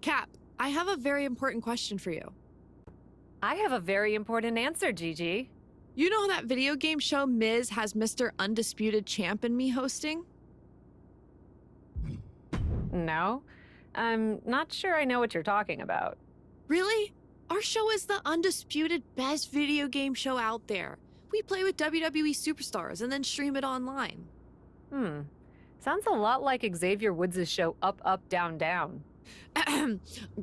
Cap, I have a very important question for you. I have a very important answer, Gigi. You know that video game show Miz has Mr. Undisputed Champ and me hosting? No? I'm not sure I know what you're talking about. Really? Our show is the undisputed best video game show out there. We play with WWE superstars and then stream it online. Sounds a lot like Xavier Woods' show Up, Up, Down, Down.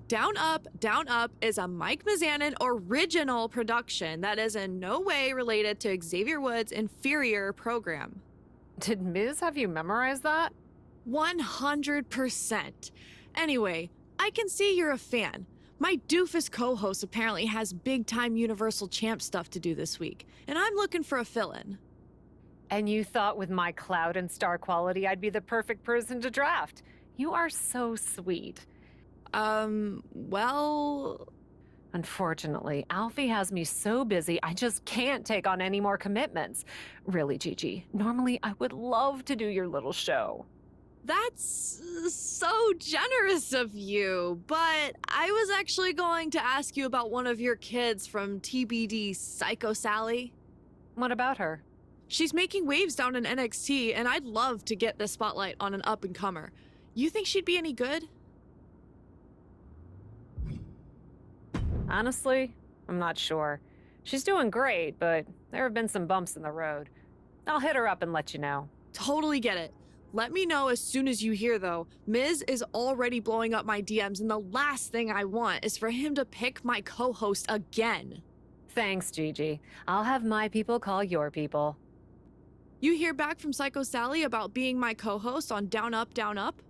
Down Up is a Mike Mizanin original production that is in no way related to Xavier Woods' inferior program. Did Miz have you memorize that? 100%. Anyway, I can see you're a fan. My doofus co-host apparently has big-time Universal Champ stuff to do this week, and I'm looking for a fill-in. And you thought with my clout and star quality I'd be the perfect person to draft. You are so sweet. Well... Unfortunately, Alfie has me so busy I just can't take on any more commitments. Really, Gigi, normally I would love to do your little show. That's so generous of you, but I was actually going to ask you about one of your kids from TBD, Psycho Sally. What about her? She's making waves down in NXT, and I'd love to get the spotlight on an up-and-comer. You think she'd be any good? Honestly, I'm not sure. She's doing great, but there have been some bumps in the road. I'll hit her up and let you know. Totally get it. Let me know as soon as you hear, though. Miz is already blowing up my DMs, and the last thing I want is for him to pick my co-host again. Thanks, Gigi. I'll have my people call your people. You hear back from Psycho Sally about being my co-host on Down Up, Down Up?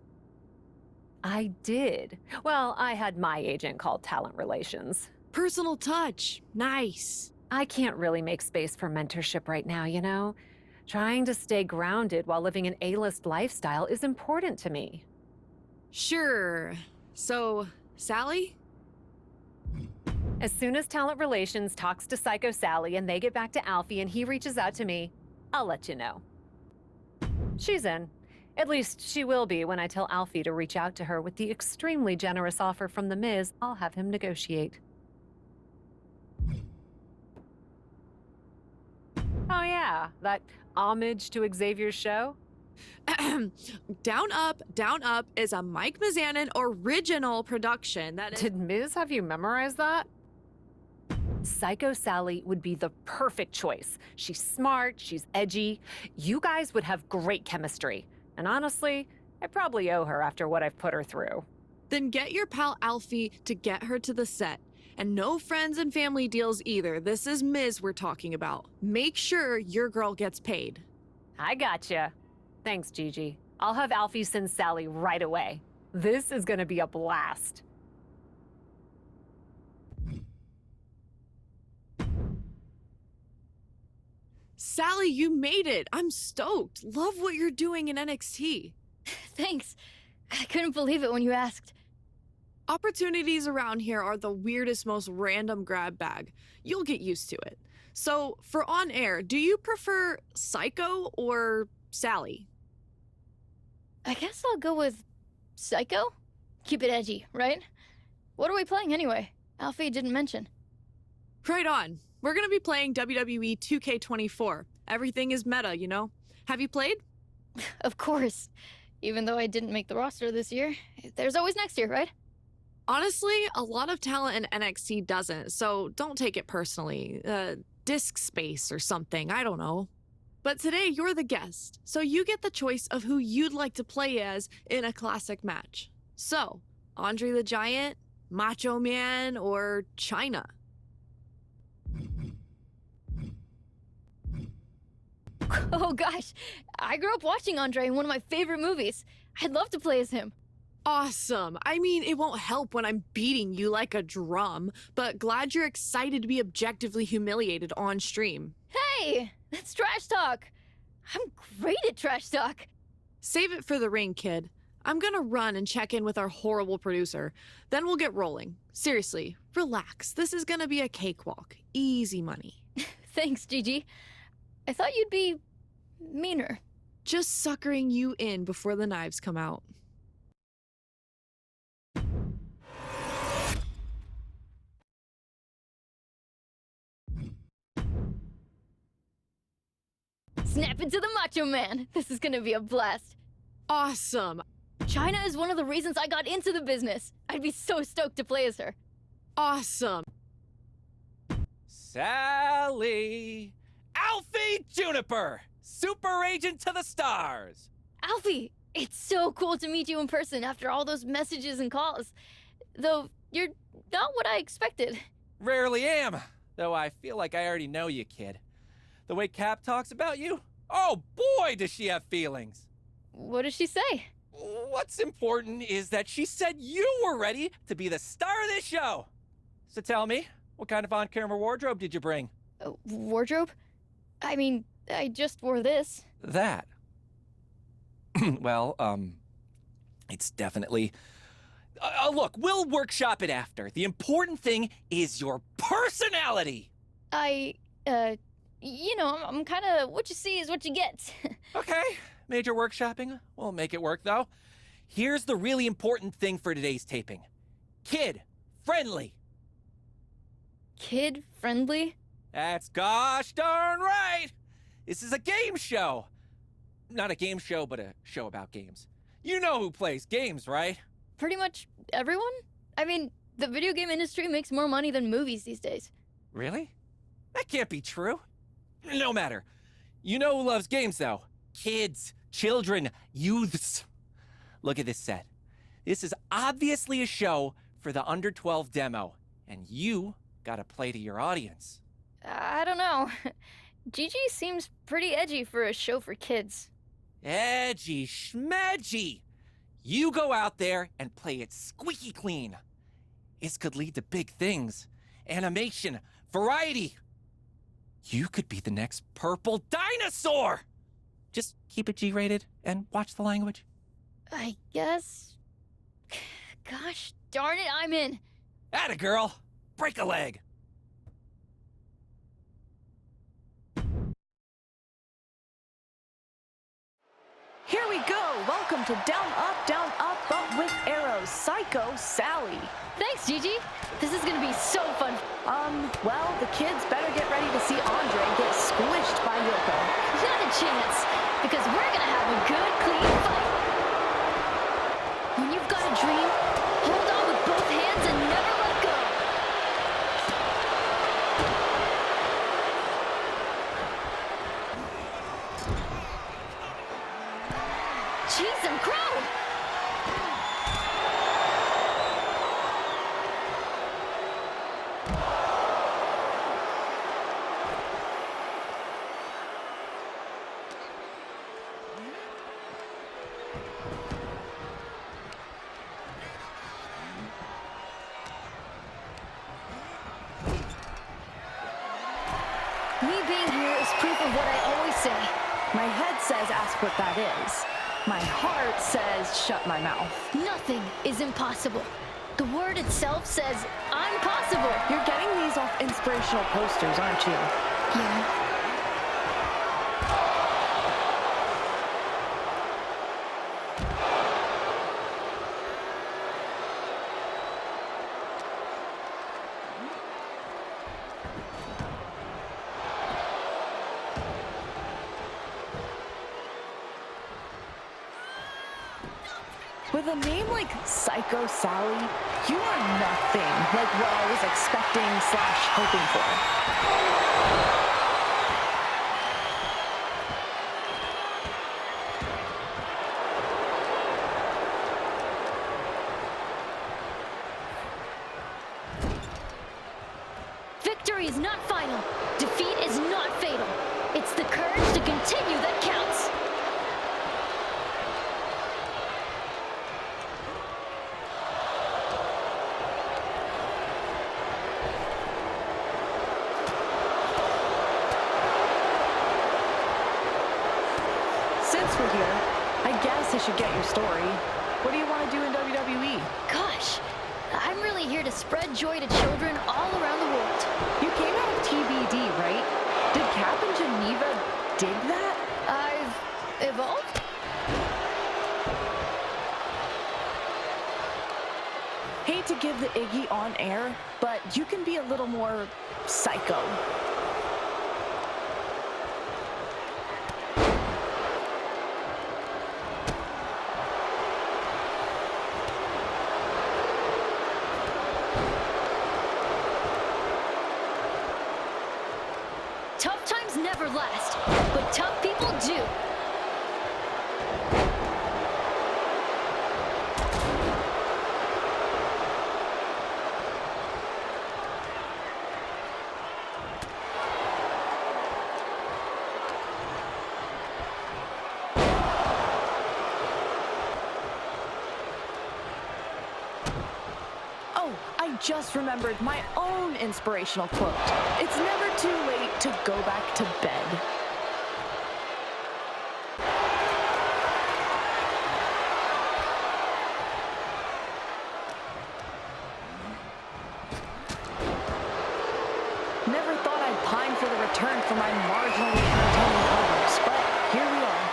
I did. Well, I had my agent call talent relations. Personal touch. Nice. I can't really make space for mentorship right now, you know? Trying to stay grounded while living an A-list lifestyle is important to me. Sure. So, Sally? As soon as talent relations talks to Psycho Sally and they get back to Alfie and he reaches out to me, I'll let you know. She's in. At least she will be when I tell Alfie to reach out to her with the extremely generous offer from The Miz I'll have him negotiate. Oh yeah, that homage to Xavier's show? Down Up is a Mike Mizanin original production that is— Did Miz have you memorize that? Psycho Sally would be the perfect choice. She's smart, she's edgy. You guys would have great chemistry. And honestly, I probably owe her after what I've put her through. Then get your pal Alfie to get her to the set. And no friends and family deals either. This is Miz we're talking about. Make sure your girl gets paid. I gotcha. Thanks, Gigi. I'll have Alfie send Sally right away. This is gonna be a blast. Sally, you made it. I'm stoked. Love what you're doing in NXT. Thanks. I couldn't believe it when you asked. Opportunities around here are the weirdest, most random grab bag. You'll get used to it. So, for on air, do you prefer Psycho or Sally? I guess I'll go with Psycho? Keep it edgy, right? What are we playing anyway? Alfie didn't mention. Right on. We're gonna be playing WWE 2K24. Everything is meta, you know? Have you played? Of course. Even though I didn't make the roster this year, there's always next year, right? Honestly, a lot of talent in NXT doesn't, so don't take it personally. Disk space or something, I don't know. But today, you're the guest, so you get the choice of who you'd like to play as in a classic match. So, Andre the Giant, Macho Man, or Chyna? Oh gosh, I grew up watching Andre in one of my favorite movies. I'd love to play as him. Awesome. I mean, it won't help when I'm beating you like a drum, but glad you're excited to be objectively humiliated on stream. Hey, that's trash talk. I'm great at trash talk. Save it for the ring, kid. I'm gonna run and check in with our horrible producer. Then we'll get rolling. Seriously, relax. This is gonna be a cakewalk. Easy money. Thanks, Gigi. I thought you'd be meaner. Just suckering you in before the knives come out. snap into the Macho Man. This is gonna be a blast. Awesome. China is one of the reasons I got into the business. I'd be so stoked to play as her. Awesome. Sally! Alfie Juniper! Super Agent to the Stars! Alfie, it's so cool to meet you in person after all those messages and calls. Though, you're not what I expected. Rarely am, though I feel like I already know you, kid. The way Cap talks about you, oh boy, does she have feelings! What does she say? What's important is that she said you were ready to be the star of this show! So tell me, what kind of on-camera wardrobe did you bring? Wardrobe? I mean, I just wore this. That. Well, it's definitely... look, we'll workshop it after. The important thing is your personality! I'm kind of what you see is what you get. Okay, major workshopping. We'll make it work, though. Here's the really important thing for today's taping. Kid-friendly. Kid-friendly? That's gosh darn right! This is a game show! Not a game show, but a show about games. You know who plays games, right? Pretty much everyone? I mean, the video game industry makes more money than movies these days. Really? That can't be true. No matter. You know who loves games, though? Kids, children, youths. Look at this set. This is obviously a show for the under 12 demo, and you gotta play to your audience. I don't know. Gigi seems pretty edgy for a show for kids. Edgy schmedgy. You go out there and play it squeaky clean. This could lead to big things. Animation, variety. You could be the next purple dinosaur. Just keep it G-rated and watch the language. I guess... Gosh darn it, I'm in. Atta girl. Break a leg. Here we go. Welcome to Down, Up, but with arrows. Psycho Sally. Thanks, Gigi. This is gonna be so fun. Well, the kids better get ready to see Andre get squished by Yoko. Not a chance, because we're gonna have a good, clean fight. When you've got a dream, hold on with both hands and never let go. Jeez, I'm crowd! Me being here is proof of what I always say. My head says ask what that is. My heart says shut my mouth. Nothing is impossible. The word itself says, I'm possible. You're getting these off inspirational posters, aren't you? Yeah. With a name like Psycho Sally, you are nothing like what I was expecting / hoping for. Victory is not final. Defeat is not fatal. It's the courage to continue that counts. Since we're here, I guess I should get your story. What do you want to do in WWE? Gosh, I'm really here to spread joy to children all around the world. You came out of TBD, right? Did Cap and Geneva dig that? I've evolved? Hate to give the Iggy on air, but you can be a little more psycho. Tough times never last, but tough people do. Oh, I just remembered my own inspirational quote. It's never too late to go back to bed. Never thought I'd pine for the return for my marginally entertaining covers, but here we are.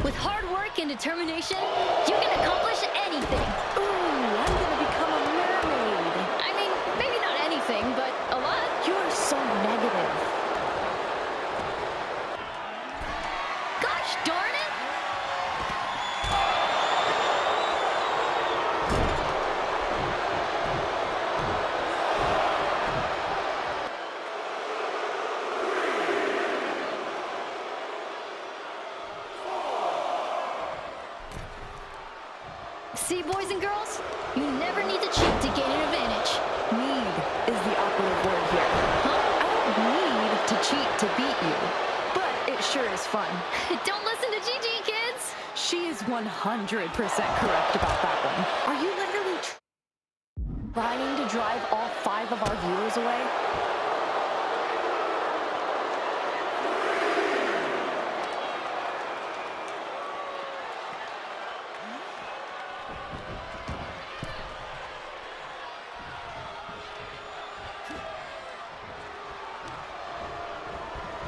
With hard work and determination, you can accomplish anything. Ooh, I'm gonna become a mermaid. I mean, maybe not anything, but a lot. You're so negative. Gosh darn it! See, boys and girls, you never need to cheat to gain an advantage. Need is the operative word here. Huh? I don't need to cheat to beat you, but it sure is fun. Don't listen to Gigi, kids! She is 100% correct about that one. Are you literally trying to drive all 5 of our viewers away?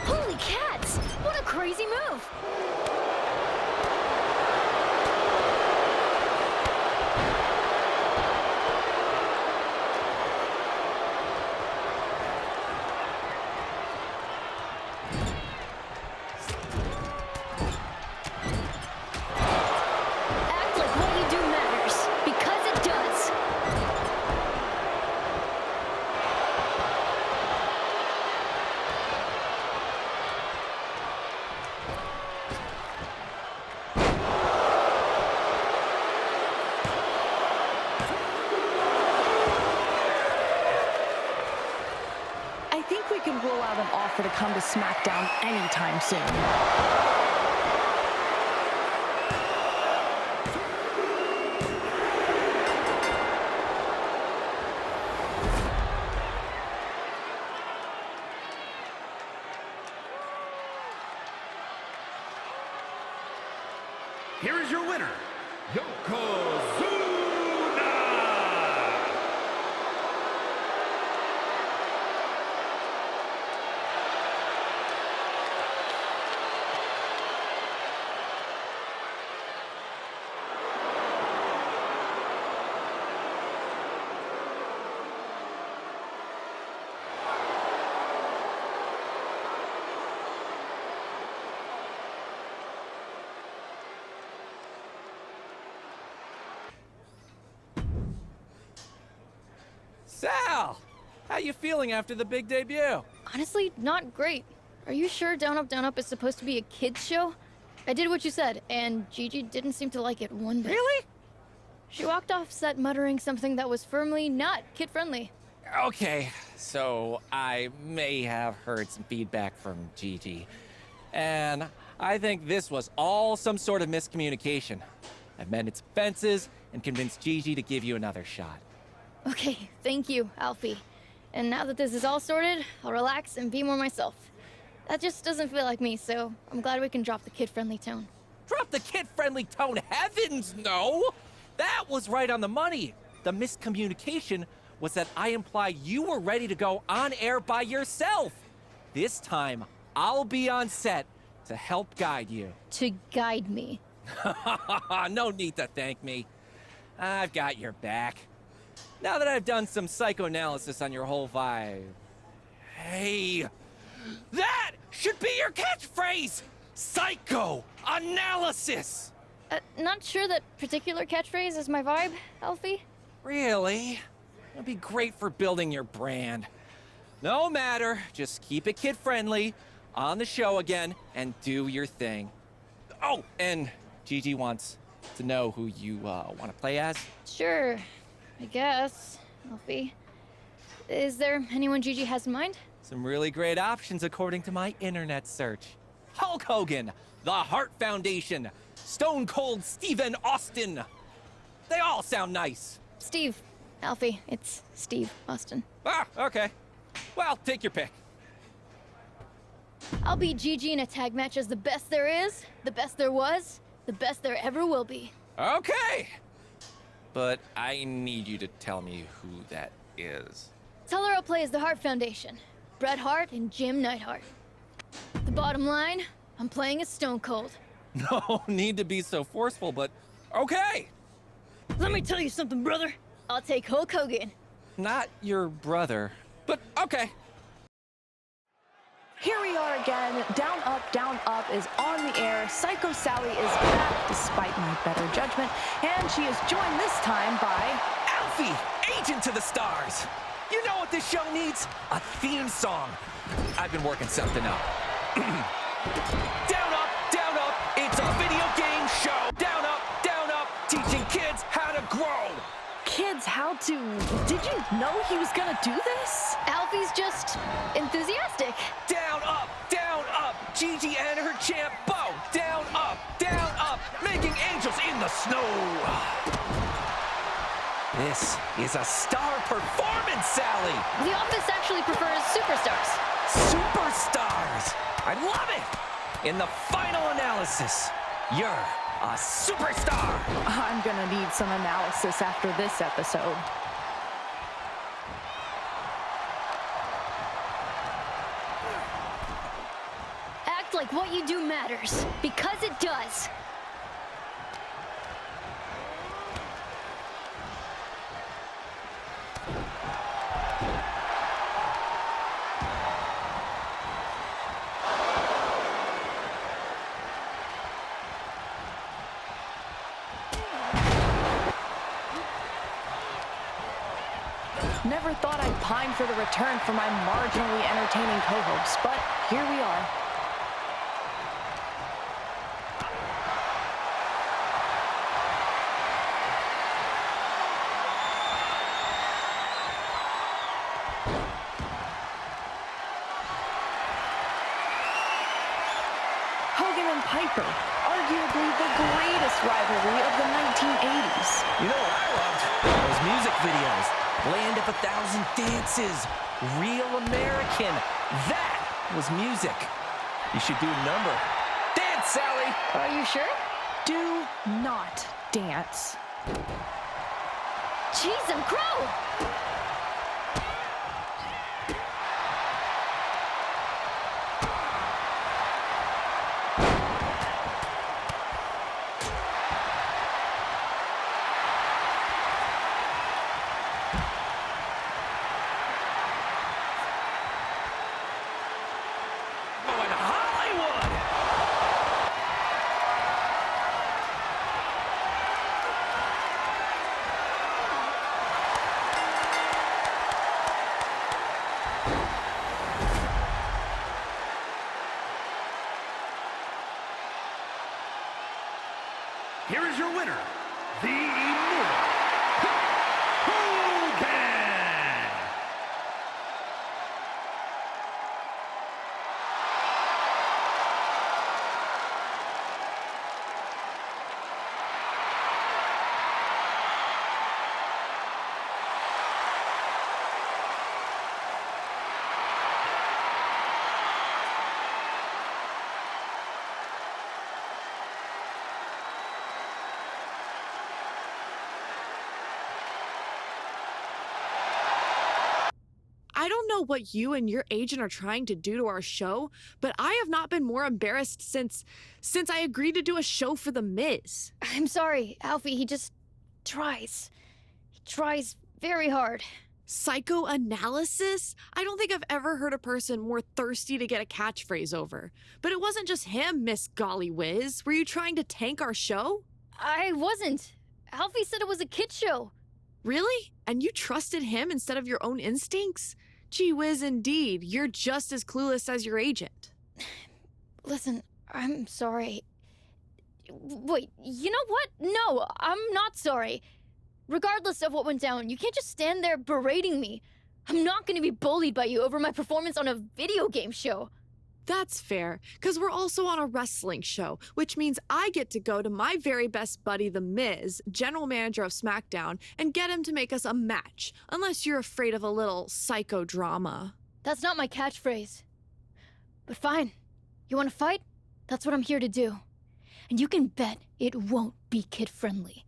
Holy cats! What a crazy move! Act like what you do matters, because it does. I think we can roll out an offer to come to SmackDown anytime soon. Here is your winner, Yokozuna! Sal! How you feeling after the big debut? Honestly, not great. Are you sure Down Up is supposed to be a kids show? I did what you said, and Gigi didn't seem to like it one bit. Really? She walked off set muttering something that was firmly not kid-friendly. Okay, so I may have heard some feedback from Gigi. And I think this was all some sort of miscommunication. I've mended some fences and convinced Gigi to give you another shot. Okay, thank you, Alfie. And now that this is all sorted, I'll relax and be more myself. That just doesn't feel like me, so I'm glad we can drop the kid-friendly tone. Drop the kid-friendly tone, heavens no! That was right on the money. The miscommunication was that I implied you were ready to go on air by yourself. This time, I'll be on set to help guide you. To guide me. No need to thank me. I've got your back. Now that I've done some psychoanalysis on your whole vibe. Hey, that should be your catchphrase! Psycho analysis! Not sure that particular catchphrase is my vibe, Alfie. Really? It'll be great for building your brand. No matter, just keep it kid-friendly, on the show again, and do your thing. Oh, and Gigi wants to know who you want to play as. Sure, I guess, Alfie. Is there anyone Gigi has in mind? Some really great options according to my internet search. Hulk Hogan, The Hart Foundation, Stone Cold Steven Austin. They all sound nice. Steve. Alfie, it's Steve Austin. Ah, okay. Well, take your pick. I'll beat Gigi in a tag match as the best there is, the best there was, the best there ever will be. Okay. But I need you to tell me who that is. Tell her I'll play as the Hart Foundation. Bret Hart and Jim Neidhart. The bottom line, I'm playing as Stone Cold. No need to be so forceful, but okay. Let me tell you something, brother. I'll take Hulk Hogan. Not your brother, but okay. Here we are again. Down, Up is on the air. Psycho Sally is back despite my better judgment, and she is joined this time by Alfie, Agent to the Stars. You know what this show needs? A theme song. I've been working something up. Down, up, it's a video game show. Down, up, teaching kids how to grow. Kids How To. Did you know he was gonna do this? Alfie's just enthusiastic. Down, up, Gigi and her champ Bo. Down, up, making angels in the snow. This is a star performance, Sally. The office actually prefers superstars. Superstars! I love it! In the final analysis, you're a superstar! I'm gonna need some analysis after this episode. Act like what you do matters, because it does. Never thought I'd pine for the return for my marginally entertaining co-hosts, but here we are. Hogan and Piper, arguably the greatest rivalry of the 1980s. You know what I loved? Those music videos. Land of 1,000 Dances. Real American. That was music. You should do a number. Dance, Sally! Are you sure? Do not dance. Cheese and crow! Going Hollywood! Here is your winner, the Immortal Hulk Hogan! I don't know what you and your agent are trying to do to our show, but I have not been more embarrassed since I agreed to do a show for The Miz. I'm sorry, Alfie, he just tries. He tries very hard. Psychoanalysis? I don't think I've ever heard a person more thirsty to get a catchphrase over. But it wasn't just him, Miss Golly Whiz. Were you trying to tank our show? I wasn't. Alfie said it was a kid show. Really? And you trusted him instead of your own instincts? Gee whiz, indeed. You're just as clueless as your agent. Listen, I'm sorry. Wait, you know what? No, I'm not sorry. Regardless of what went down, you can't just stand there berating me. I'm not gonna be bullied by you over my performance on a video game show. That's fair, because we're also on a wrestling show, which means I get to go to my very best buddy, The Miz, general manager of SmackDown, and get him to make us a match, unless you're afraid of a little psychodrama. That's not my catchphrase. But fine. You wanna fight? That's what I'm here to do. And you can bet it won't be kid-friendly.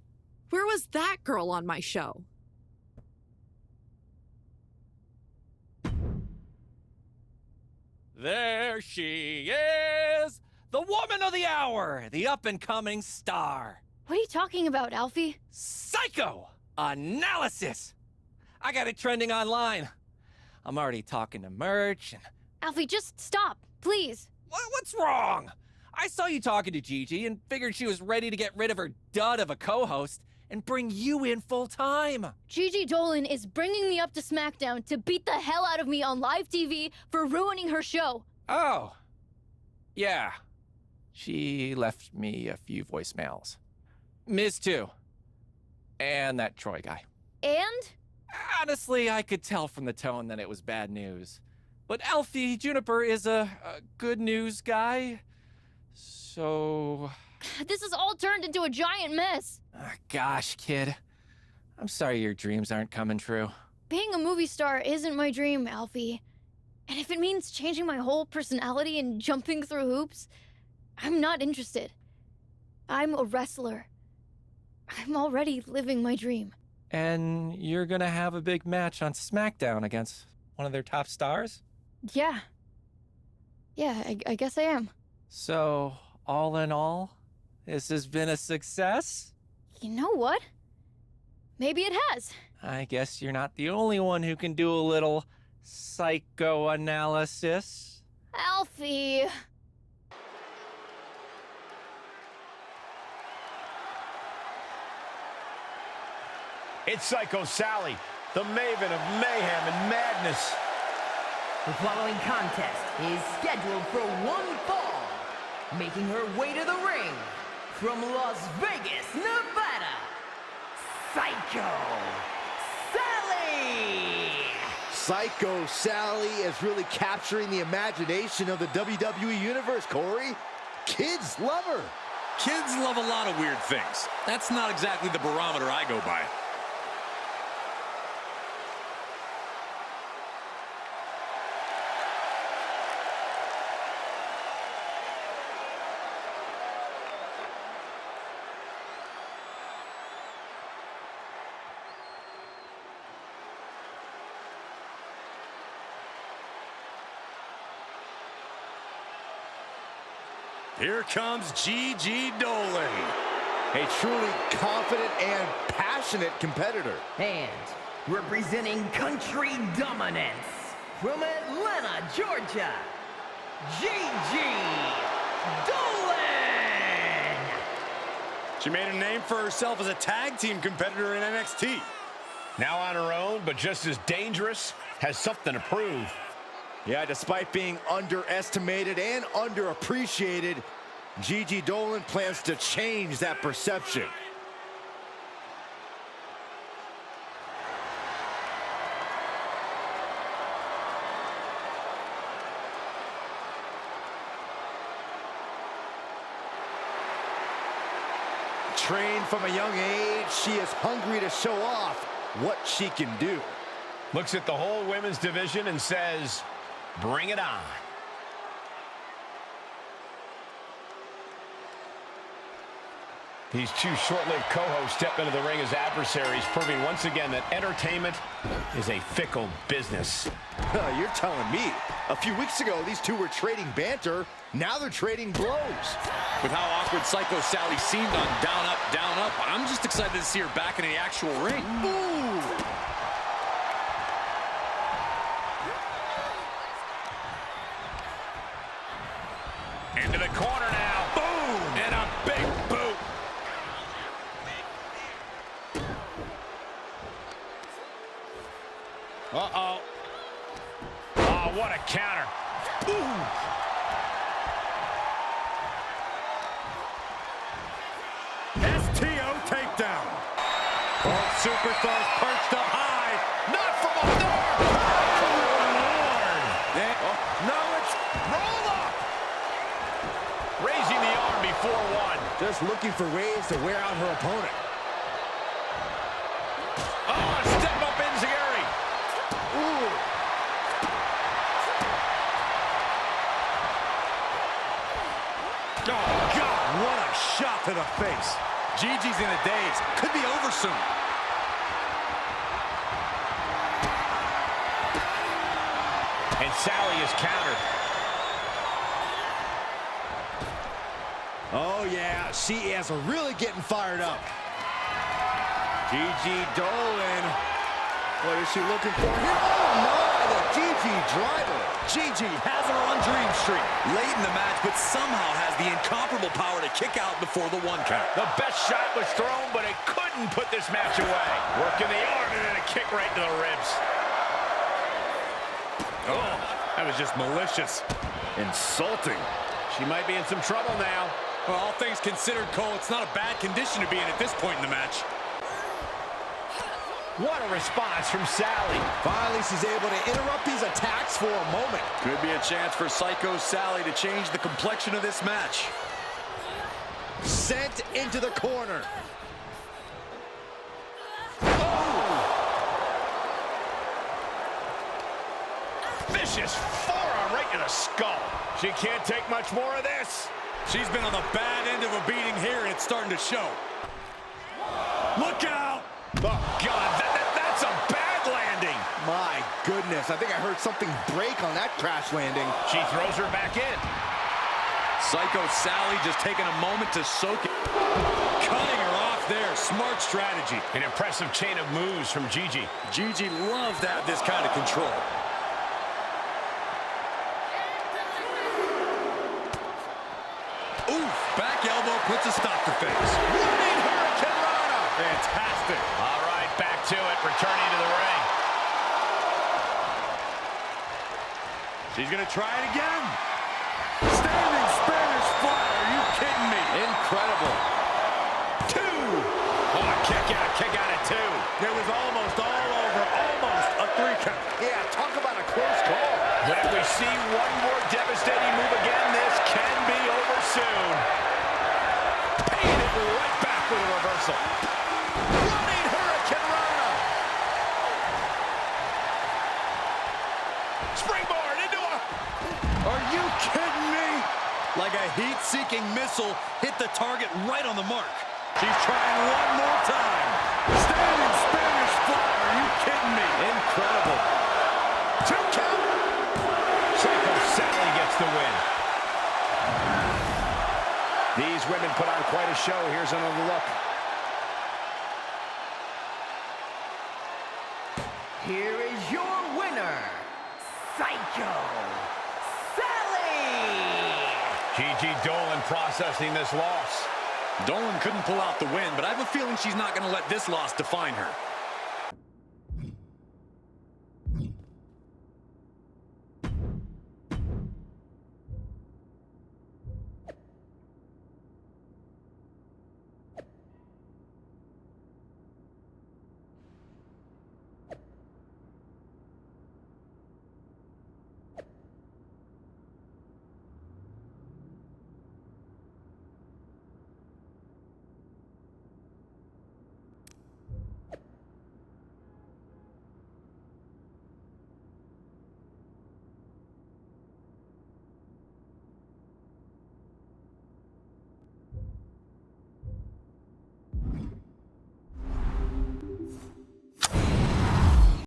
Where was that girl on my show? There she is! The woman of the hour! The up-and-coming star! What are you talking about, Alfie? Psychoanalysis! I got it trending online. I'm already talking to merch and... Alfie, just stop, please. What's wrong? I saw you talking to Gigi and figured she was ready to get rid of her dud of a co-host and bring you in full-time. Gigi Dolan is bringing me up to SmackDown to beat the hell out of me on live TV for ruining her show. Oh. Yeah. She left me a few voicemails. Miz too. And that Troy guy. And? Honestly, I could tell from the tone that it was bad news. But Alfie Juniper is a good news guy. So... This has all turned into a giant mess. Gosh, kid. I'm sorry your dreams aren't coming true. Being a movie star isn't my dream, Alfie. And if it means changing my whole personality and jumping through hoops, I'm not interested. I'm a wrestler. I'm already living my dream. And you're gonna have a big match on SmackDown against one of their top stars? Yeah. Yeah, I guess I am. So, all in all, this has been a success? You know what? Maybe it has. I guess you're not the only one who can do a little psychoanalysis. Alfie. It's Psycho Sally, the maven of mayhem and madness. The following contest is scheduled for one fall, making her way to the ring from Las Vegas, Nevada, Psycho Sally! Psycho Sally is really capturing the imagination of the WWE Universe, Corey. Kids love her. Kids love a lot of weird things. That's not exactly the barometer I go by. Here comes Gigi Dolan. A truly confident and passionate competitor. And representing country dominance from Atlanta, Georgia, Gigi Dolan! She made a name for herself as a tag team competitor in NXT. Now on her own, but just as dangerous, has something to prove. Yeah, despite being underestimated and underappreciated, Gigi Dolan plans to change that perception. Trained from a young age, she is hungry to show off what she can do. Looks at the whole women's division and says, bring it on. These two short-lived co-hosts step into the ring as adversaries, proving once again that entertainment is a fickle business. You're telling me. A few weeks ago, these two were trading banter. Now they're trading blows. With how awkward Psycho Sally seemed on Down Up, I'm just excited to see her back in the actual ring. Ooh! corner now. Boom! And a big boot. Uh-oh. Oh, what a counter. Ooh. STO takedown. Both superstars perched up high. Not from up there. No, it's Roll up. Raising the arm before one. Just looking for ways to wear out her opponent. Oh, a step up enziguri. Ooh. Oh, God, what a shot to the face. Gigi's in a daze. Could be over soon. And Sally is countered. Oh, yeah, she is really getting fired up. Gigi Dolan. What is she looking for here? Oh, no, the Gigi driver. Gigi has her on Dream Street. Late in the match, but somehow has the incomparable power to kick out before the 1 count. The best shot was thrown, but it couldn't put this match away. Working the arm and then a kick right to the ribs. Oh, that was just malicious. Insulting. She might be in some trouble now. Well, all things considered, Cole, it's not a bad condition to be in at this point in the match. What a response from Sally. Finally, she's able to interrupt these attacks for a moment. Could be a chance for Psycho Sally to change the complexion of this match. Sent into the corner. Vicious forearm right to the skull. She can't take much more of this. She's been on the bad end of a beating here, and it's starting to show. Look out! Oh, God, that's a bad landing. My goodness, I think I heard something break on that crash landing. She throws her back in. Psycho Sally just taking a moment to soak it. Cutting her off there. Smart strategy. An impressive chain of moves from Gigi. Gigi loves to have this kind of control. Oof, back elbow puts a stop to things. Running Hurricane Rana. Fantastic. All right, back to it, returning to the ring. She's going to try it again. Standing Spanish fly. Are you kidding me? Incredible. 2. Oh, kick out at 2. It was almost all over. Almost a 3 count. Yeah, talk about a close call. But if we see one more devastating move again, this can be over soon. Paying it right back with a reversal. Running Hurricane Rana. Springboard into a... Are you kidding me? Like a heat-seeking missile hit the target right on the mark. She's trying one more time. Standing Spanish fly. Are you kidding me? Incredible. 2 count. Psycho Sally gets the win. These women put on quite a show. Here's another look. Here is your winner, Psycho Sally! Gigi Dolan processing this loss. Dolan couldn't pull out the win, but I have a feeling she's not going to let this loss define her.